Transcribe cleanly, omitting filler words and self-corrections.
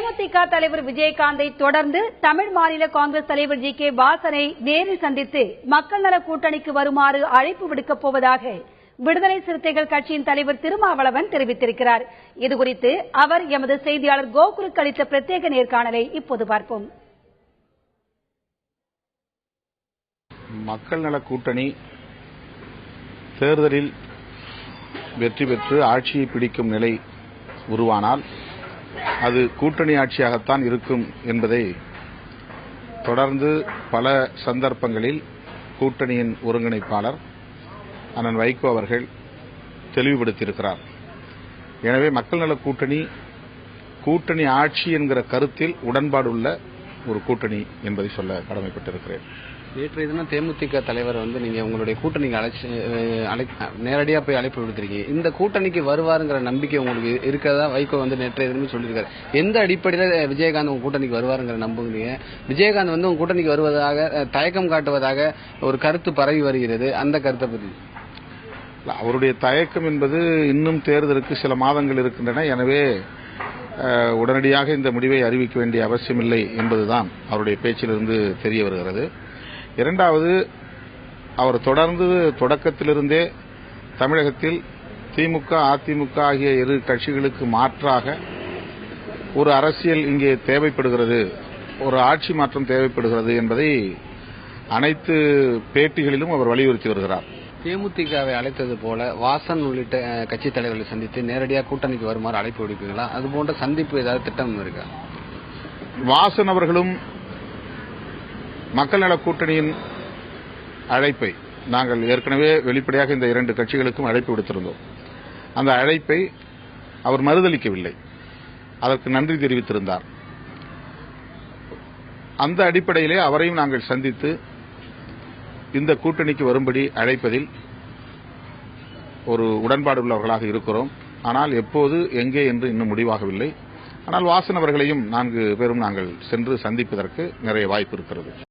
தேமுதிக தலைவர் விஜயகாந்தை தொடர்ந்து தமிழ் மாநில காங்கிரஸ் தலைவர் ஜி.கே. வாசனை நேரில் சந்தித்து மக்கள் நல கூட்டணிக்கு வருமாறு அழைப்பு விடுக்கப் போவதாக விடுதலை சிறுத்தைகள் கட்சியின் தலைவர் திருமாவளவன் தெரிவித்திருக்கிறார். இதுகுறித்து அவர் எமது செய்தியாளர் கோகுலுக்கு அளித்த பிரத்யேக நேர்காணலை இப்போது பார்ப்போம். மக்கள் நல கூட்டணி தேர்தலில் வெற்றி பெற்று ஆட்சியை பிடிக்கும் நிலை உருவானால் அது கூட்டணி ஆட்சியாகத்தான் இருக்கும் என்பதை தொடர்ந்து பல சந்தர்ப்பங்களில் கூட்டணியின் ஒருங்கிணைப்பாளர் அண்ணன் வைகோ அவர்கள் தெளிவுபடுத்தியிருக்கிறார். எனவே மக்கள் நல கூட்டணி ஆட்சி என்கிற கருத்தில் உடன்பாடுள்ள ஒரு கூட்டணி என்பதை சொல்ல கடமைப்பட்டிருக்கிறேன். நேற்றைய தினம் தேமுதிக தலைவர் நீங்க உங்களுடைய கூட்டணிக்கு நேரடியா போய் அழைப்பு விடுத்திருக்கீங்க. இந்த கூட்டணிக்கு வருவாருங்கிற நம்பிக்கை உங்களுக்கு இருக்கிறதா? வைகோ நேற்றைய தினமே சொல்லியிருக்காரு. எந்த அடிப்படையில் விஜயகாந்த் உங்க கூட்டணிக்கு வருவாருங்கிற நம்புகிறீங்க? விஜயகாந்த் உங்க கூட்டணிக்கு வருவதாக தயக்கம் காட்டுவதாக ஒரு கருத்து பரவி வருகிறது. அந்த கருத்தை பற்றி அவருடைய தயக்கம் என்பது இன்னும் தேர்தலுக்கு சில மாதங்கள் இருக்கின்றன. எனவே உடனடியாக இந்த முடிவை அறிவிக்க வேண்டிய அவசியமில்லை என்பதுதான் அவருடைய பேச்சிலிருந்து தெரிய வருகிறது. இரண்டாவது, அவர் தொடர்ந்து தொடக்கத்திலிருந்தே தமிழகத்தில் திமுக அதிமுக ஆகிய இரு கட்சிகளுக்கு மாற்றாக ஒரு அரசியல் இங்கே தேவைப்படுகிறது, ஒரு ஆட்சி மாற்றம் தேவைப்படுகிறது என்பதை அனைத்து பேட்டிகளிலும் அவர் வலியுறுத்தி வருகிறார். தேமுதிகவை அழைத்தது போல வாசன் உள்ளிட்ட கட்சித் தலைவர்களை சந்தித்து நேரடியாக கூட்டணிக்கு வருமாறு அழைப்பு விடுப்பீங்களா? அதுபோன்ற சந்திப்பு ஏதாவது திட்டம் இருக்கா? வாசன் அவர்களும் மக்கள் நல கூட்டணியின் அழைப்பை நாங்கள் ஏற்கனவே வெளிப்படையாக இந்த இரண்டு கட்சிகளுக்கும் அழைப்பு விடுத்திருந்தோம். அந்த அழைப்பை அவர் மறுதளிக்கவில்லை, அதற்கு நன்றி தெரிவித்திருந்தார். அந்த அடிப்படையிலே அவரையும் நாங்கள் சந்தித்து இந்த கூட்டணிக்கு வரும்படி அழைப்பதில் ஒரு உடன்பாடு உள்ளவர்களாக இருக்கிறோம். ஆனால் எப்போது எங்கே என்று இன்னும் முடிவாகவில்லை. ஆனால் வாசன் அவர்களையும் 4 பேரும் நாங்கள் சென்று சந்திப்பதற்கு நிறைய வாய்ப்பு இருக்கிறது.